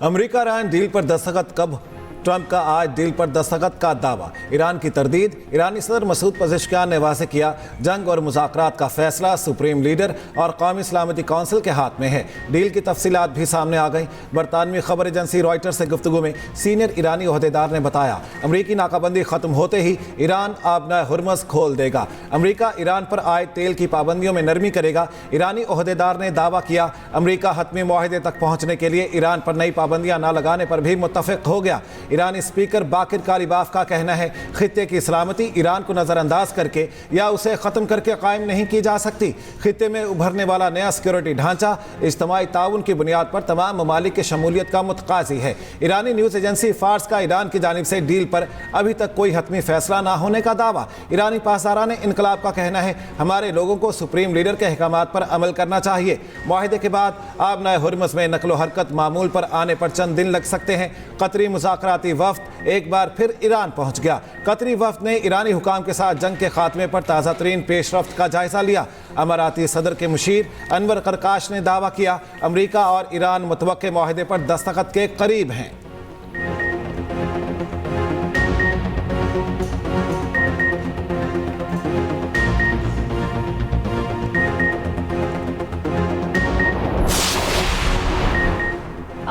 America Iran deal पर दस्तखत कब? ट्रंप का आज डील पर दस्तखत का दावा। ईरान की तरदीद। ईरानी सदर मसूद पज़ेश्कियान ने वाज़ेह किया, जंग और मुज़ाकरात का फैसला सुप्रीम लीडर और कौमी सलामती कौंसिल के हाथ में है। डील की तफसीलात भी सामने आ गई। बरतानवी खबर एजेंसी रॉयटर्स से गुफ्तगू में सीनियर ईरानी ओहदेदार ने बताया, अमरीकी नाकाबंदी खत्म होते ही ईरान आबना हुर्मुज़ खोल देगा। अमरीका ईरान पर आए तेल की पाबंदियों में नरमी करेगा। ईरानी ओहदेदार ने दावा किया, अमरीका हतमी मुआहदे तक पहुँचने के लिए ईरान पर नई पाबंदियाँ न लगाने पर भी मुत्तफ़िक हो गया। ईरानी स्पीकर बाकिर कालिबाफ का कहना है, खित्ते की सलामती ईरान को नज़रअंदाज करके या उसे ख़त्म करके कायम नहीं की जा सकती। खित्ते में उभरने वाला नया सिक्योरिटी ढांचा इज्तिमाई ताउन की बुनियाद पर तमाम ममालिक की शमूलियत का मुतकाज़ी है। ईरानी न्यूज़ एजेंसी फार्स का ईरान की जानिब से डील पर अभी तक कोई हतमी फैसला ना होने का दावा। ईरानी पासदारान इनकलाब का कहना है, हमारे लोगों को सुप्रीम लीडर के अहकामात पर अमल करना चाहिए। मुआहदे के बाद आबना हुर्मुज़ में नकलो हरकत मामूल पर आने पर चंद दिन लग सकते हैं। कतरी मुज़ाकराती वफ़द एक बार फिर ईरान पहुंच गया। कतरी वफ़द ने ईरानी हुकाम के साथ जंग के खात्मे पर ताज़ा तरीन पेशरफ्त का जायजा लिया। अमाराती सदर के मुशीर अनवर करकाश ने दावा किया, अमरीका और ईरान मुतवक्के मुआहदे पर दस्तखत के करीब हैं।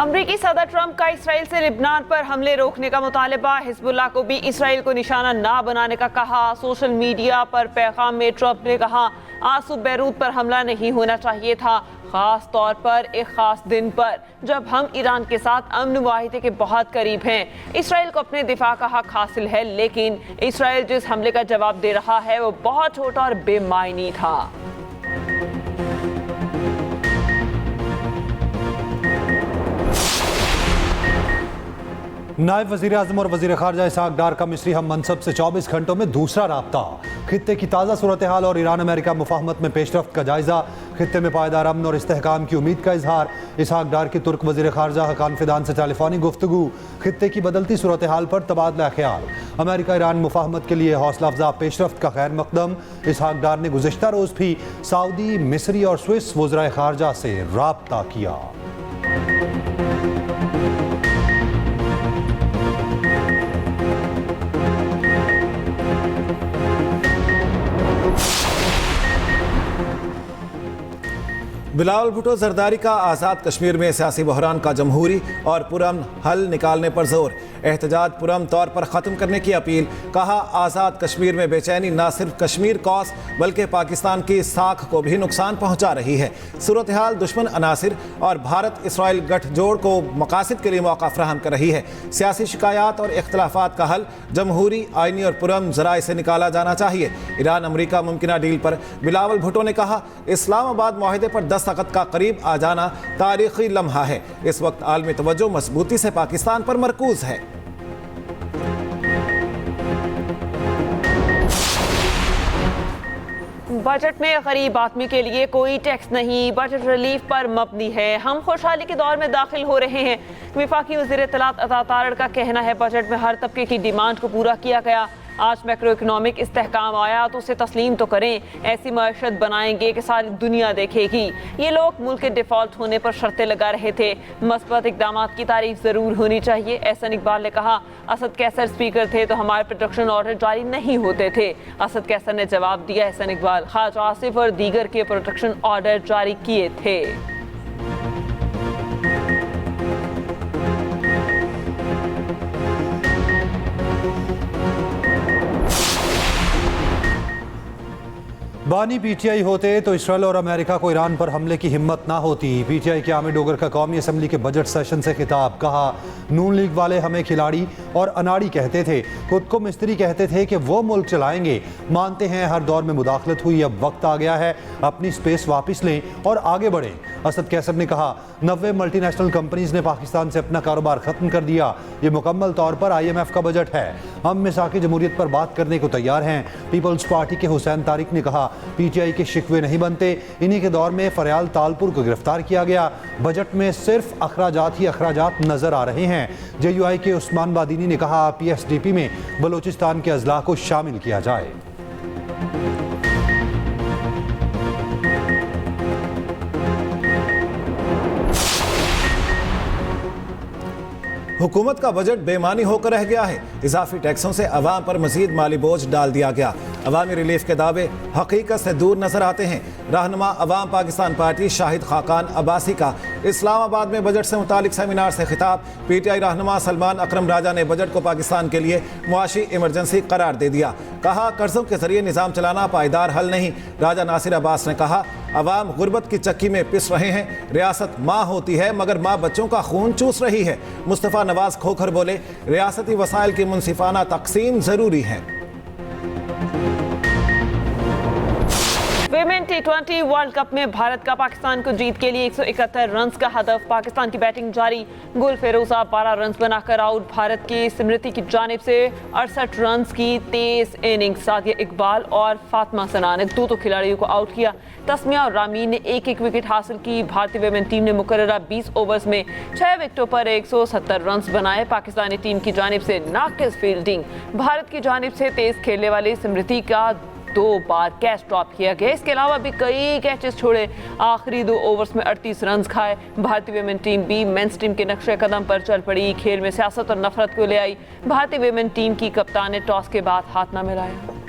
अमरीकी सदर ट्रंप का इसराइल से लिबनान पर हमले रोकने का मुतालबा। हिजबुल्लाह को भी इसराइल को निशाना ना बनाने का कहा। सोशल मीडिया पर पैगाम में ट्रंप ने कहा, आज सुबह बैरूत पर हमला नहीं होना चाहिए था, खास तौर पर एक खास दिन पर जब हम ईरान के साथ अमन मुआहिदे के बहुत करीब हैं। इसराइल को अपने दिफा का हक हासिल है, लेकिन इसराइल जिस हमले का जवाब दे रहा है वो बहुत छोटा और बेमायनी था। नायब वज़ीर आज़म और वज़ीर ख़ारजा इसहाक़ डार का मिस्री हम मनसब से 24 घंटों में दूसरा राब्ता। खित्ते की ताज़ा सूरत हाल और ईरान अमेरिका मुफाहमत में पेशरफ्त का जायज़ा। खित्ते में पायदार अमन और इस्तेहकाम की उम्मीद का इजहार। इसहाक़ डार की तुर्क वज़ीर ख़ारजा हकान फिदान से टेलीफोनी गुफ्तगू। खित्ते की बदलती सूरत हाल पर तबादला ख्याल। अमेरिका ईरान मुफाहमत के लिए हौसला अफजा पेशरफ्त का खैर मकदम। इसहाक़ डार ने गुज़िश्ता रोज़ भी सऊदी, मिस्री और स्विस वज़राए ख़ारजा से राब्ता किया। बिलावल भुट्टो जरदारी का आज़ाद कश्मीर में सियासी बहरान का जमहूरी और पुरअमन हल निकालने पर जोर। एहतजाज पुरअमन तौर पर ख़त्म करने की अपील। कहा, आज़ाद कश्मीर में बेचैनी न सिर्फ कश्मीर कौस बल्कि पाकिस्तान की साख को भी नुकसान पहुँचा रही है। सूरत हाल दुश्मन अनासिर और भारत इसराइल गठजोड़ को मकासद के लिए मौका फ्राहम कर रही है। सियासी शिकायत और इख्तलाफात का हल जमहूरी, आइनी और पुरअमन ज़राए से निकाला जाना चाहिए। ईरान अमरीका मुमकिना डील पर बिलावल भुट्टो ने कहा, इस्लामाबाद मुआहदे पर दस्तखत का करीब आ जाना तारीखी लम्हा है। इस वक्त आलमी तवज्जो मजबूती से पाकिस्तान पर मरकूज है। बजट में गरीब आदमी के लिए कोई टैक्स नहीं, बजट रिलीफ पर मबनी है। हम खुशहाली के दौर में दाखिल हो रहे हैं। वफाकी वज़ीर इत्तलात अता तारड़ का कहना है, बजट में हर तबके की डिमांड को पूरा किया गया। आज मैक्रो इकनॉमिक इस्तेहकाम आया तो उसे तस्लीम तो करें। ऐसी मईशत बनाएंगे कि सारी दुनिया देखेगी। ये लोग मुल्क के डिफ़ॉल्ट होने पर शर्तें लगा रहे थे। मस्बत इक़दाम की तारीफ ज़रूर होनी चाहिए। एहसन इकबाल ने कहा, असद कैसर स्पीकर थे तो हमारे प्रोटेक्शन ऑर्डर जारी नहीं होते थे। असद कैसर ने जवाब दिया, एहसन इकबाल ख्वाजा आसिफ और दीगर के प्रोटेक्शन ऑर्डर जारी किए थे। बानी पीटीआई होते तो इसराइल और अमेरिका को ईरान पर हमले की हिम्मत ना होती। पीटीआई के आमिर डोगर का कौमी असम्बली के बजट सेशन से खिताब। कहा, नून लीग वाले हमें खिलाड़ी और अनाड़ी कहते थे, खुद को मिस्त्री कहते थे कि वो मुल्क चलाएंगे। मानते हैं हर दौर में मुदाखलत हुई, अब वक्त आ गया है अपनी स्पेस वापस लें और आगे बढ़ें। असद कैसर ने कहा, 90 मल्टीनेशनल कंपनीज ने पाकिस्तान से अपना कारोबार खत्म कर दिया। ये मुकम्मल तौर पर IMF का बजट है। हम मिसाक़ जमहूरियत पर बात करने को तैयार हैं। पीपल्स पार्टी के हुसैन तारिक ने कहा, पीटीआई के शिकवे नहीं बनते। इन्हीं के दौर में फरयाल तालपुर को गिरफ्तार किया गया। बजट में सिर्फ अखराजात ही अखराजात नजर आ रहे हैं। JUI के उस्मान बादीनी ने कहा, PSDP में बलोचिस्तान के अजला को शामिल किया जाए। हुकूमत का बजट बेमानी होकर रह गया है। इजाफी टैक्सों से अवाम पर मजीद माली बोझ डाल दिया गया। अवामी रिलीफ के दावे हकीकत से दूर नजर आते हैं। रहनुमा अवाम पाकिस्तान पार्टी शाहिद खाकान अब्बासी का इस्लामाबाद में बजट से मुतालिक सेमिनार से खिताब। PTI रहनुमा सलमान अकरम राजा ने बजट को पाकिस्तान के लिए मुआशी इमरजेंसी करार दे दिया। कहा, कर्जों के जरिए निजाम चलाना पायदार हल नहीं। राजा नासिर अब्बास ने कहा, अवाम गुर्बत की चक्की में पिस रहे हैं। रियासत माँ होती है मगर माँ बच्चों का खून चूस रही है। मुस्तफ़ा नवाज खोखर बोले, रियासती वसाइल की मुनसिफाना तकसीम जरूरी है। विमेन T20 वर्ल्ड कप में भारत का पाकिस्तान को जीत के लिए 171 रन का हदफ। पाकिस्तान की बैटिंग जारी। गुल फेरोजा 12 रन बनाकर आउट। भारत की स्मृति की जानिब से 68 रन की तेज इनिंग्स। सादिया इकबाल और फातिमा सना ने दो खिलाड़ियों को आउट किया। तस्मिया और रामीन ने एक विकेट हासिल की। भारतीय विमेन टीम ने मुकर्ररा 20 ओवर्स में 6 विकेटों पर 170 रन बनाए। पाकिस्तानी टीम की जानिब से नाकिस फील्डिंग। भारत की जानिब से तेज खेलने वाली स्मृति का 2 बार कैच ड्रॉप किया गया। इसके अलावा भी कई कैचेस छोड़े। आखिरी 2 ओवर्स में 38 रन खाए। भारतीय विमेन टीम भी मेंस टीम के नक्शे कदम पर चल पड़ी। खेल में सियासत और नफरत को ले आई। भारतीय विमेन टीम की कप्तान ने टॉस के बाद हाथ न मिलाया।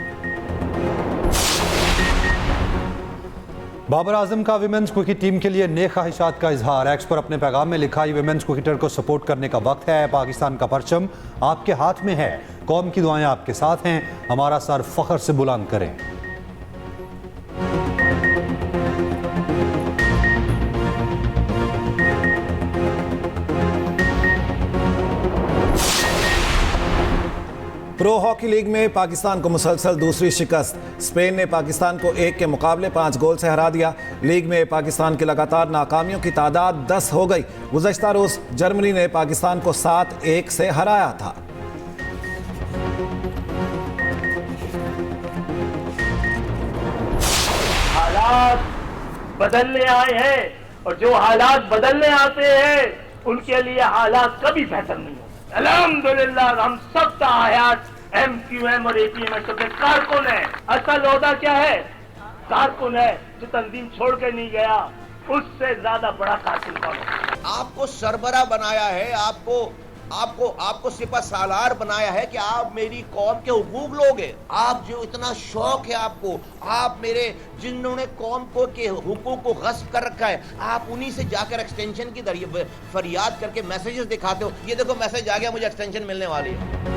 बाबर आजम का विमेंस क्रिकेट टीम के लिए नेक ख्वाहिशात का इजहार। एक्स पर अपने पैगाम में लिखा, ये विमेंस क्रिकेटर को सपोर्ट करने का वक्त है। पाकिस्तान का परचम आपके हाथ में है। कौम की दुआएं आपके साथ हैं। हमारा सर फख्र से बुलंद करें। प्रो हॉकी लीग में पाकिस्तान को मुसलसल दूसरी शिकस्त। स्पेन ने पाकिस्तान को 1 के मुकाबले 5 गोल से हरा दिया। लीग में पाकिस्तान की लगातार नाकामियों की तादाद 10 हो गई। गुज़श्ता रोज जर्मनी ने पाकिस्तान को 7-1 से हराया था। हालात बदलने आए हैं और जो हालात बदलने आते हैं उनके लिए हालात कभी बेहतर नहीं होते। अल्हम्दुलिल्लाह हम सब हयात MQM और APM के कारकुन है। असल ओहदा क्या है? कारकुन है। जो तंजीम छोड़ के नहीं गया उससे ज्यादा बड़ा कारकुन कौन है? आपको सरबरा बनाया है, आपको सिपा सालार बनाया है कि आप मेरी कौम के हुकूक लोगे। आप जो इतना शौक है आपको, आप मेरे जिन्होंने कौम को के हुकूक को गस्ब कर रखा है, आप उन्हीं से जाकर एक्सटेंशन की दरिया फरियाद करके मैसेजेस दिखाते हो। ये देखो मैसेज आ गया, मुझे एक्सटेंशन मिलने वाली है।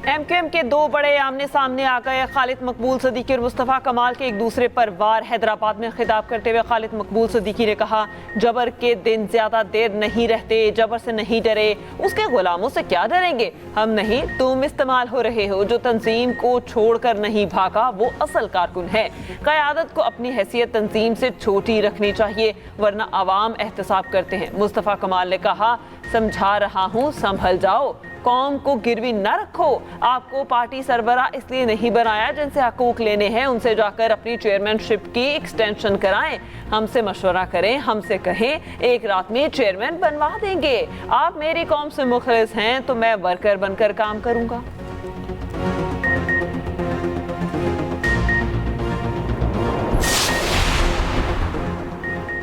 MQM के 2 बड़े आमने सामने आ गए। खालिद मकबूल सदीकी और मुस्तफ़ा कमाल के एक दूसरे पर वार। हैदराबाद में खिताब करते हुए खालिद मकबूल सदीकी ने कहा, जबर के दिन ज्यादा देर नहीं रहते। जबर से नहीं डरे, उसके गुलामों से क्या डरेंगे? हम नहीं, तुम इस्तेमाल हो रहे हो। जो तंजीम को छोड़कर नहीं भागा वो असल कारकुन है। क़यादत को अपनी हैसियत तंजीम से छोटी रखनी चाहिए वरना अवाम एहतसाब करते हैं। मुस्तफ़ा कमाल ने कहा, समझा रहा हूँ, संभल जाओ, कौम को गिरवी न रखो। आपको पार्टी सरबरा इसलिए नहीं बनाया जिनसे हकूक लेने हैं उनसे जाकर अपनी चेयरमैनशिप की एक्सटेंशन कराएं। हमसे मशवरा करें, हमसे कहें, एक रात में चेयरमैन बनवा देंगे। आप मेरी कौम से मुखलिस हैं तो मैं वर्कर बनकर काम करूंगा।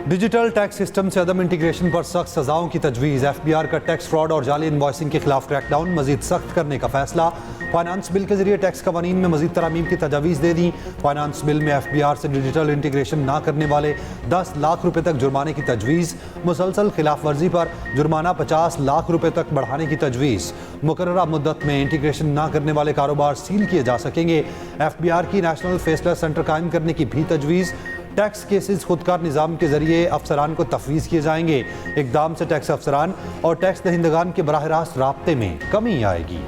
डिजिटल टैक्स सिस्टम से अदम इंटीग्रेशन पर सख्त सजाओं की तजवीज़। FBI का टैक्स फ्रॉड और जाली इनवॉइसिंग के खिलाफ क्रैकडाउन मजीद सख्त करने का फैसला। फाइनेंस बिल के जरिए टैक्स कवानीन में मजीद तरामीम की तजावीज़ दे दी। फाइनेंस बिल में FBI से डिजिटल इंटीग्रेशन ना करने वाले 10 लाख रुपए तक जुर्माने की तजवीज़। मुसलसल खिलाफ वर्जी पर जुर्माना 50 लाख रुपए तक बढ़ाने की तजवीज़। मुकर्ररा मुद्दत में इंटीग्रेशन ना करने वाले कारोबार सील किए जा सकेंगे। FBI की नेशनल फेसलेस सेंटर कायम करने की भी तजवीज़। टैक्स केसेस खुदकार निज़ाम के जरिए अफसरान को तफवीज़ किए जाएंगे। इकदाम से टैक्स अफसरान और टैक्स दहिंदगान के बराह रास्त राब्ते में कमी आएगी।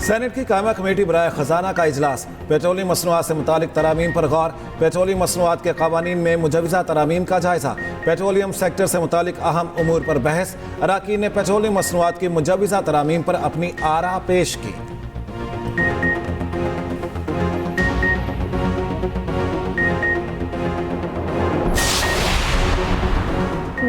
सेनेट की कायमा कमेटी बराए खजाना का इजलास। पेट्रोलियम मसनूआत से मुतालिक तरामीम पर गौर। पेट्रोलियम मसनूआत के कवानीन में मुजवज़ा तरामीम का जायजा। पेट्रोलियम सेक्टर से मुतालिक अहम उमूर पर बहस। अराकीन ने पेट्रोलियम मसनूआत की मुजवज़ा तरामीम पर अपनी आरा पेश की।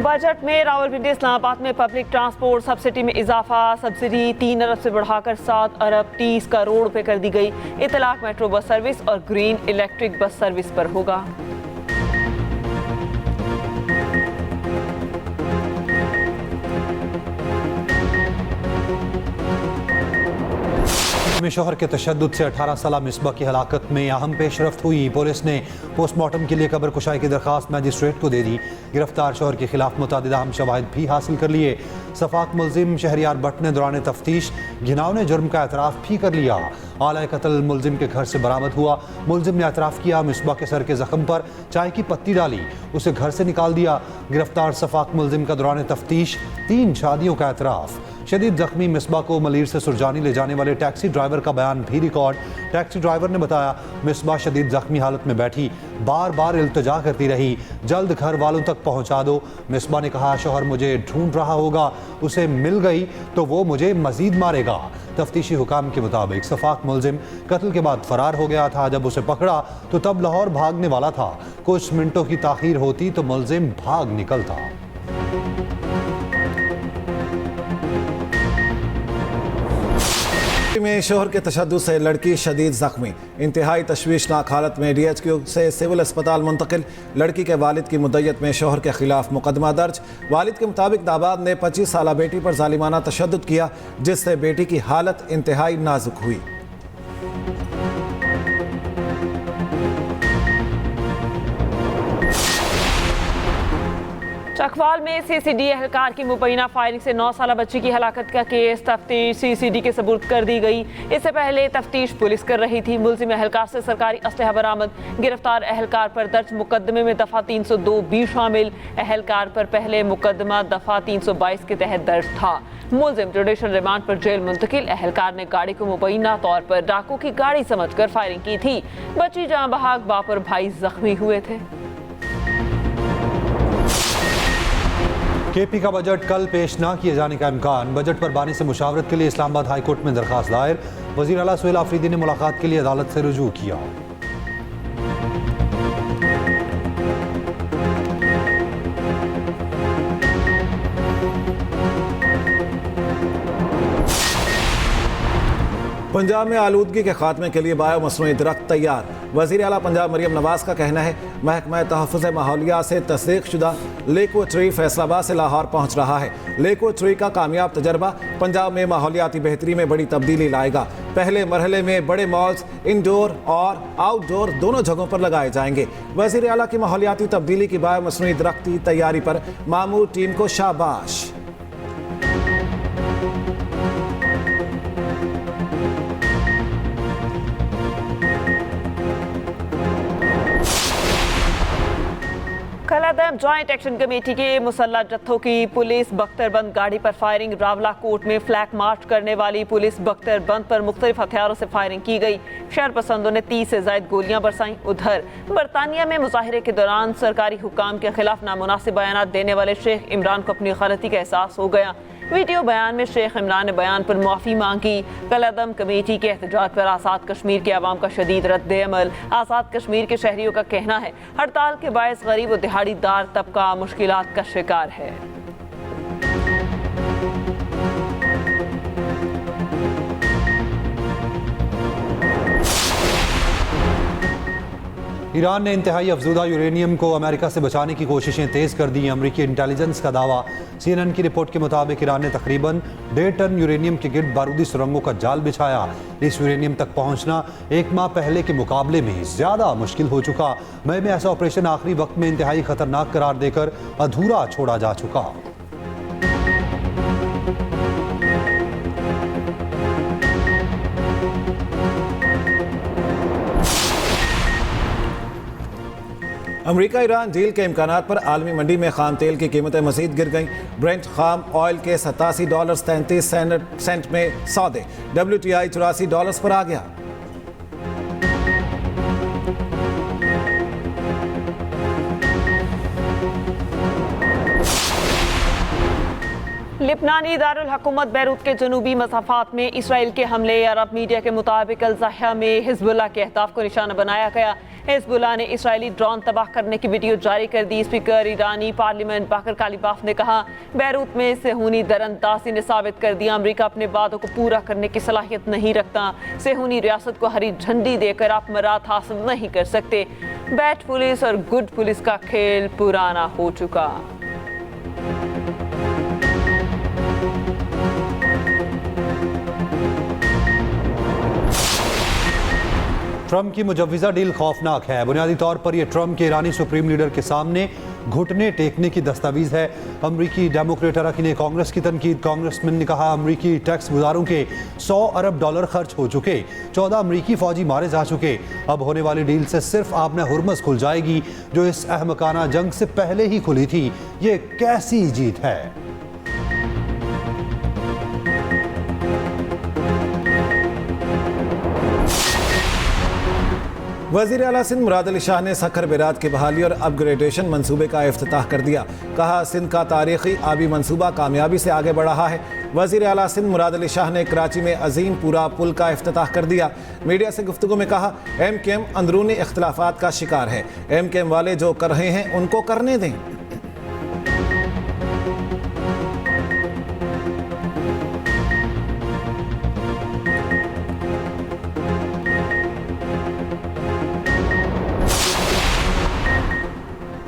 बजट में रावलपिंडी इस्लामाबाद में पब्लिक ट्रांसपोर्ट सब्सिडी में इजाफा, सब्सिडी 3 अरब से बढ़ाकर 7 अरब 30 करोड़ रुपए कर दी गई। इतलाक मेट्रो बस सर्विस और ग्रीन इलेक्ट्रिक बस सर्विस पर होगा। में शोहर के तशद्दुद से 18 साल मिसबा की हलाकत में अहम पेशरफ्त हुई। पुलिस ने पोस्टमार्टम के लिए कब्र कुशाई की दरखास्त मैजिस्ट्रेट को दे दी। गिरफ्तार शोहर के खिलाफ मुतअद्दिद अहम शवाहिद भी हासिल कर लिए। सफाक मुलजिम शहरियार भट्ट ने दौरान तफ्तीश घिनौने जुर्म का एतराफ़ भी कर लिया। आला कत्ल मुलजिम के घर से बरामद हुआ। मुलजिम ने एतराफ़ किया, मिसबा के सर के जख्म पर चाय की पत्ती डाली, उसे घर से निकाल दिया। गिरफ्तार सफाक मुलजिम का दौरान तफ्तीश 3 शादियों का एतराफ़। शदीद जख्मी मिसबा को मलीर से सुरजानी ले जाने वाले टैक्सी ड्राइवर का बयान भी रिकॉर्ड। टैक्सी ड्राइवर ने बताया, मिसबा शदीद जख्मी हालत में बैठी बार बार इल्तिजा करती रही, जल्द घर वालों तक पहुंचा दो। मिसबा ने कहा, शोहर मुझे ढूंढ रहा होगा, उसे मिल गई तो वो मुझे मजीद मारेगा। तफ्तीशी हुकाम के मुताबिक सफाक मुलजिम कत्ल के बाद फरार हो गया था। जब उसे पकड़ा तो तब लाहौर भागने वाला था। कुछ मिनटों की ताखीर होती तो मुलजिम भाग निकलता। में शोहर के तशद्दुद से लड़की शदीद जख्मी, इंतहाई तशवीशनाक हालत में DHQ से सिविल अस्पताल मुंतकिल। लड़की के वालिद की मुद्दत में शोहर के खिलाफ मुकदमा दर्ज। वालिद के मुताबिक नाबाद ने 25 साला बेटी पर जालिमाना तशद्दुद किया, जिससे बेटी की हालत इंतहाई नाजुक हुई। चकवाल में CCD एहलकार की मुबैना फायरिंग से 9 साला बच्ची की हलाकत का केस तफ्तीश CCD के सबूत कर दी गई। इससे पहले तफ्तीश पुलिस कर रही थी। मुलजिम एहलकार से सरकारी असलहा बरामद। गिरफ्तार एहलकार पर दर्ज मुकदमे में दफ़ा 302 भी शामिल। एहलकार पर पहले मुकदमा दफ़ा 322 के तहत दर्ज था। मुलजिम जुडिशल रिमांड पर जेल मुंतकिल। एहलकार ने गाड़ी को मुबैना तौर पर डाकू की गाड़ी समझकर फायरिंग की थी। बच्ची जहां बहाक, बाप और भाई जख्मी हुए थे। KP का बजट कल पेश न किए जाने का इम्कान। बजट पर बानी से मुशावरत के लिए इस्लामाबाद हाई कोर्ट में दरखास्त दायर। वज़ीर आला सुहेल आफरीदी ने मुलाकात के लिए अदालत से रुजू किया। पंजाब में आलूदगी के खात्मे के लिए बायो मसनूई दरख्त तैयार। वज़ीर आला पंजाब मरियम नवाज का कहना है, महकमा तहफ़्फ़ुज़ माहौलियात से तस्दीक शुदा लेको ट्री फैसलाबाद से लाहौर पहुँच रहा है। लेको ट्री का कामयाब तजर्बा पंजाब में माहौलियाती बेहतरी में बड़ी तब्दीली लाएगा। पहले मरहले में बड़े मॉल्स इंडोर और आउटडोर दोनों जगहों पर लगाए जाएंगे। वज़ीर आला की माहौलियाती तब्दीली की बायो मसनूई दरख्त की तैयारी पर मामूर टीम को शाबाश। कलादम जॉइंट एक्शन कमेटी के मुसल्लह जत्थों की पुलिस बख्तरबंद गाड़ी पर फायरिंग। रावला कोर्ट में फ्लैग मार्च करने वाली पुलिस बख्तरबंद पर मुख्तलिफ हथियारों से फायरिंग की गई। शहर पसंदों ने 30 से ज्यादा गोलियां बरसाईं। उधर बरतानिया में मुजाहिरे के दौरान सरकारी हुकाम के खिलाफ नामुनासिब बयान देने वाले शेख इमरान को अपनी गलती का एहसास हो गया। वीडियो बयान में शेख इमरान ने बयान पर माफ़ी मांगी। कलादम कमेटी के एहतजाज पर आज़ाद कश्मीर के अवाम का शदीद रद्द अमल। आज़ाद कश्मीर के शहरियों का कहना है, हड़ताल के बायस गरीब और दिहाड़ीदार तबका मुश्किलात का शिकार है। ईरान ने इंतहाई अफजुदा यूरेनियम को अमेरिका से बचाने की कोशिशें तेज़ कर दी। अमरीकी इंटेलिजेंस का दावा। CNN की रिपोर्ट के मुताबिक ईरान ने तकरीबन 1.5 टन यूरेनियम के गिर्द बारूदी सुरंगों का जाल बिछाया। इस यूरेनियम तक पहुंचना 1 माह पहले के मुकाबले में ज़्यादा मुश्किल हो चुका। मई में ऐसा ऑपरेशन आखिरी वक्त में इंतहाई खतरनाक करार देकर अधूरा छोड़ा जा चुका। अमेरिका ईरान डील के इम्कानात पर आलमी मंडी में खाम तेल की कीमतें मजीद गिर गईं। ब्रेंट खाम ऑयल के $87.33 में सौदे। WTI $84 पर आ गया। लुबनानी दारुल हुकूमत बैरूत के जनूबी मसाफात में इसराइल के हमले। अरब मीडिया के मुताबिक अल-ज़ाहिया में हिज़्बुल्लाह के अहदाफ को निशाना बनाया गया। हिज़्बुल्लाह ने इसराइली ड्रोन तबाह करने की वीडियो जारी कर दी। स्पीकर ईरानी पार्लियामेंट बाकर कालिबाफ ने कहा, बैरूत में सेहूनी दरअंदाजी ने साबित कर दिया अमरीका अपने वादों को पूरा करने की सलाहियत नहीं रखता। सेहूनी रियासत को हरी झंडी देकर आप मराद हासिल नहीं कर सकते। बैड पुलिस और गुड पुलिस का खेल पुराना हो चुका। ट्रंप की मुजव्विज़ा डील खौफनाक है। बुनियादी तौर पर यह ट्रंप के ईरानी सुप्रीम लीडर के सामने घुटने टेकने की दस्तावेज है। अमरीकी डेमोक्रेट अरकान कांग्रेस की तनकीद। कांग्रेसमैन ने कहा, अमरीकी टैक्स गुजारों के $100 अरब खर्च हो चुके, 14 अमरीकी फौजी मारे जा चुके। अब होने वाली डील से सिर्फ आबना हुर्मस खुल जाएगी, जो इस अहमकाना जंग से पहले ही खुली थी। ये कैसी जीत है। वज़ीर आला सिंध मुराद अली शाह ने सखर बिराद की बहाली और अपग्रेडेशन मंसूबे का इफ्तिताह कर दिया। कहा, सिंध का तारीखी आबी मंसूबा कामयाबी से आगे बढ़ रहा है। वज़ीर आला सिंध मुराद अली शाह ने कराची में अजीम पूरा पुल का इफ्तिताह कर दिया। मीडिया से गुफ्तगू में कहा, MKM अंदरूनी इख्तलाफात का शिकार है। MKM वाले जो कर रहे हैं उनको करने दें।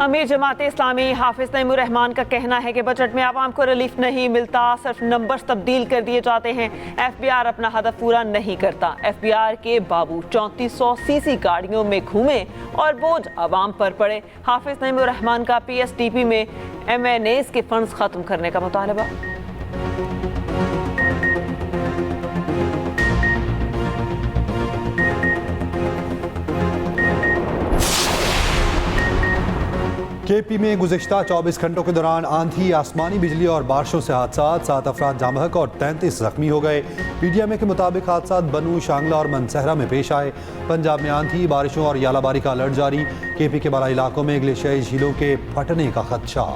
अमीर जमात इस्लामी हाफिज नईमुर रहमान का कहना है कि बजट में आवाम को रिलीफ नहीं मिलता, सिर्फ नंबर्स तब्दील कर दिए जाते हैं। FBR अपना हदफ पूरा नहीं करता। FBR के बाबू 3400 CC गाड़ियों में घूमे और बोझ आवाम पर पड़े। हाफिज नईमुर रहमान का PSDP में MNAs के फंड्स खत्म करने का मुतालबा। KP में गुज़िश्ता 24 घंटों के दौरान आंधी, आसमानी बिजली और बारिशों से हादसा। 7 अफराद जाँ बहक और 33 जख्मी हो गए। PDMA के मुताबिक हादसा बनू, शांगला और मनसहरा में पेश आए। पंजाब में आंधी, बारिशों और यालाबारी का अलर्ट जारी। KP के बाला इलाकों में ग्लेशियाई झीलों के फटने का खदशा।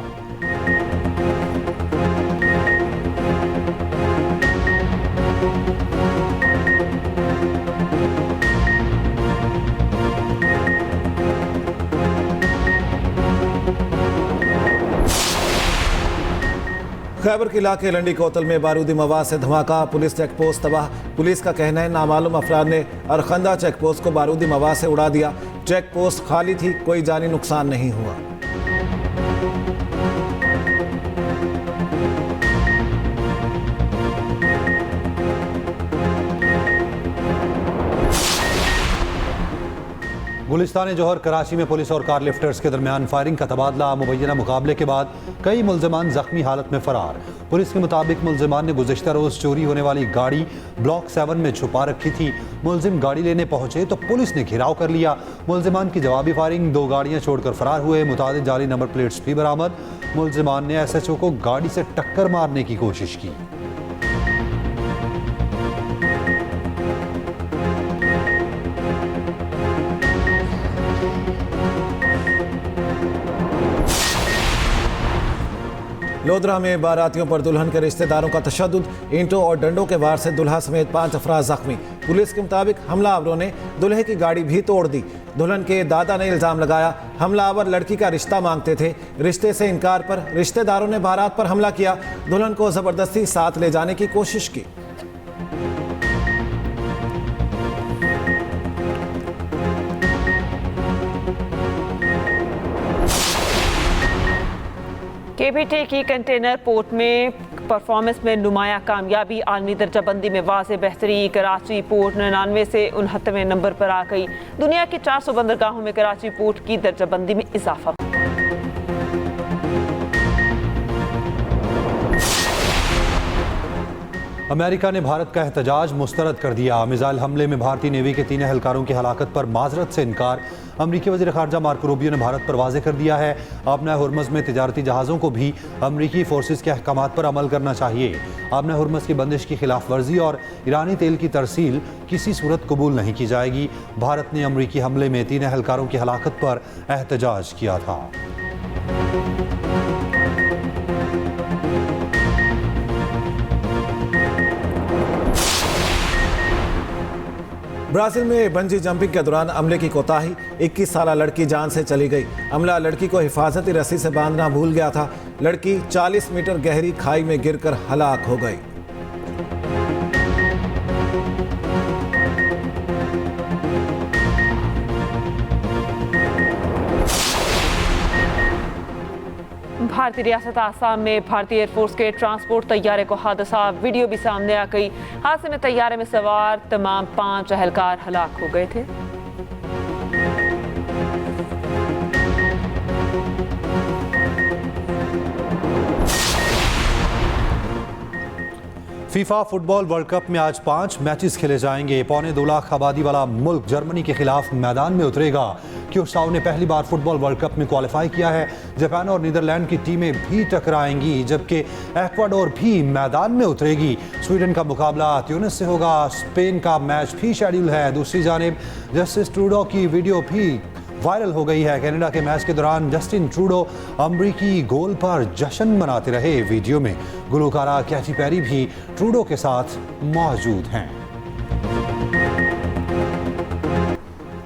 खैबर के इलाके लंडी कोतल में बारूदी मवाद से धमाका। पुलिस चेक पोस्ट तबाह। पुलिस का कहना है, नामालूम अफराद ने अरखंदा चेक पोस्ट को बारूदी मवाद से उड़ा दिया। चेक पोस्ट खाली थी, कोई जानी नुकसान नहीं हुआ। गुलिस्तान जौहर कराची में पुलिस और कार लिफ्टर्स के दरमियान फायरिंग का तबादला। मुबैना मुकाबले के बाद कई मुल्ज़िमान जख्मी हालत में फरार। पुलिस के मुताबिक मुल्ज़िमान ने गुज़िश्ता रोज़ चोरी होने वाली गाड़ी ब्लॉक 7 में छुपा रखी थी। मुल्ज़िम गाड़ी लेने पहुंचे तो पुलिस ने घेराव कर लिया। मुल्ज़िमान की जवाबी फायरिंग, 2 गाड़ियां छोड़कर फरार हुए। मुतादिद जाली नंबर प्लेट्स भी बरामद। मुल्ज़िमान ने SHO को गाड़ी से टक्कर मारने की कोशिश की। लोधरा में बारातियों पर दुल्हन के रिश्तेदारों का तशद्दुद। ईंटों और डंडों के वार से दुल्हा समेत 5 अफराद जख्मी। पुलिस के मुताबिक हमलावरों ने दुल्हे की गाड़ी भी तोड़ दी। दुल्हन के दादा ने इल्ज़ाम लगाया, हमलावर लड़की का रिश्ता मांगते थे। रिश्ते से इनकार पर रिश्तेदारों ने बारात पर हमला किया। दुल्हन को ज़बरदस्ती साथ ले जाने की कोशिश की। KPT की कंटेनर पोर्ट में परफॉर्मेंस में नुमाया कामयाबी। आलमी दर्जाबंदी में वाज़े बेहतरी। कराची पोर्ट 99 से 69वें नंबर पर आ गई। दुनिया की 400 बंदरगाहों में कराची पोर्ट की दर्जाबंदी में इजाफा। अमेरिका ने भारत का एहतजाज मुस्तरद कर दिया। मिसाइल हमले में भारतीय नेवी के 3 एहलकारों की हलाकत पर माजरत से इनकार। अमरीकी वज़ीर ख़ारजा मार्को रूबियो ने भारत पर वाज़ेह कर दिया है, आबना हुर्मज़ में तिजारती जहाज़ों को भी अमरीकी फोर्सेस के अहकामात पर अमल करना चाहिए। आबना हुर्मज़ की बंदिश की खिलाफ वर्जी और ईरानी तेल की तरसील किसी सूरत कबूल नहीं की जाएगी। भारत ने अमरीकी हमले में 3 एहलकारों की हलाकत पर एहतजाज किया था। ब्राजील में बंजी जंपिंग के दौरान अमले की कोताही, 21 साला लड़की जान से चली गई। अमला लड़की को हिफाजती रस्सी से बांधना भूल गया था। लड़की 40 मीटर गहरी खाई में गिरकर हलाक हो गई। भारतीय रियासत आसाम में भारतीय एयरफोर्स के ट्रांसपोर्ट तैयारे को हादसा, वीडियो भी सामने आ गई। हादसे में तैयारे में सवार तमाम 5 एहलकार हलाक हो गए थे। फीफा फुटबॉल वर्ल्ड कप में आज 5 मैचेस खेले जाएंगे। 2.25 लाख आबादी वाला मुल्क जर्मनी के खिलाफ मैदान में उतरेगा। क्यूर्साओ ने पहली बार फुटबॉल वर्ल्ड कप में क्वालिफाई किया है। जापान और नीदरलैंड की टीमें भी टकराएंगी, जबकि एक्वाडोर भी मैदान में उतरेगी। स्वीडन का मुकाबला ट्यूनिस से होगा। स्पेन का मैच भी शेड्यूल है। दूसरी जानिब जस्टिन ट्रूडो की वीडियो भी वायरल हो गई है। कनाडा के मैच के दौरान जस्टिन ट्रूडो अमरीकी गोल पर जश्न मनाते रहे। वीडियो में गुलकारा कैटी पेरी भी ट्रूडो के साथ मौजूद हैं।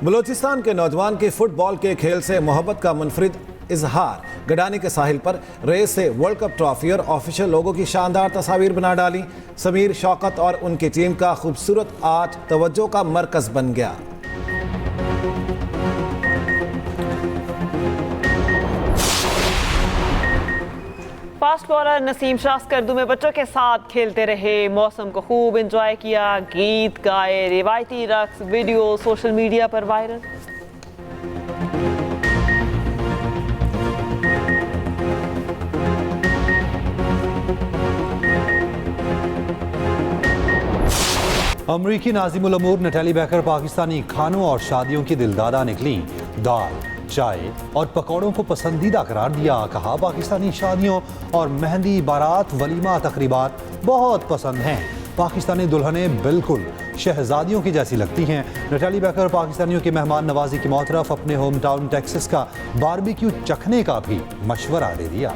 बलूचिस्तान के नौजवान की फुटबॉल के खेल से मोहब्बत का मुनफरिद इजहार। गडानी के साहिल पर रेस से वर्ल्ड कप ट्रॉफी और ऑफिशियल लोगों की शानदार तस्वीर बना डाली। समीर, शौकत और उनकी टीम का खूबसूरत आर्ट तवज्जो का मरकज बन गया। फास्ट बॉलर नसीम शाह स्कर्दू में बच्चों के साथ खेलते रहे। मौसम को खूब एंजॉय किया, गीत गाए, रिवायती रक्स, वीडियो सोशल मीडिया पर वायरल। अमरीकी नाज़िमुल अमूर नटैली बेकर पाकिस्तानी खानों और शादियों की दिलदादा निकली। दाल, चाय और पकौड़ों को पसंदीदा करार दिया। कहा, पाकिस्तानी शादियों और मेहंदी, बारात, वलीमा तकरीबात बहुत पसंद हैं। पाकिस्तानी दुल्हनें बिल्कुल शहजादियों की जैसी लगती हैं। नटैली बेकर पाकिस्तानियों की मेहमान नवाजी की मौतरफ अपने होम टाउन टेक्सास का बारबेक्यू चखने का भी मशवरा दे दिया।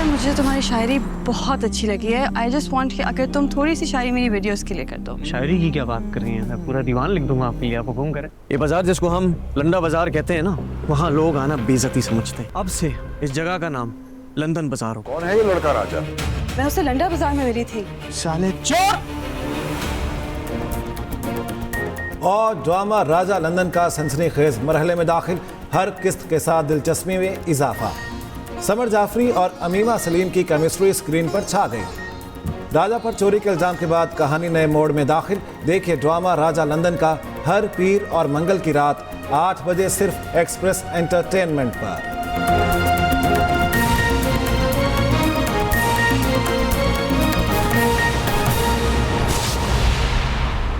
मुझे तुम्हारी शायरी बहुत अच्छी लगी है। आई जस्ट वॉन्ट कि अगर तुम थोड़ी सी शायरी मेरी वीडियोस के लिए कर दो। शायरी की क्या बात कर रही हैं? मैं पूरा दीवान लिख दूंगा आपके लिए, आप हुक्म करें। ये बाजार जिसको हम लंडा बाजार कहते हैं ना, वहाँ लोग आना बेइज्जती समझते हैं। अब से इस जगह का नाम लंदन बाजार हो। कौन है ये लड़का राजा? मैं उससे लंडा बाजार में मिली थी। साले चोर! और ड्रामा राजा लंदन का सनसनीखेज मरहले में दाखिल, हर किस्त के साथ दिलचस्पी में इजाफा। समर जाफरी और अमीमा सलीम की केमिस्ट्री स्क्रीन पर छा गई। राजा पर चोरी के इल्जाम के बाद कहानी नए मोड़ में दाखिल। देखिए ड्रामा राजा लंदन का हर पीर और मंगल की रात 8 बजे सिर्फ एक्सप्रेस एंटरटेनमेंट पर।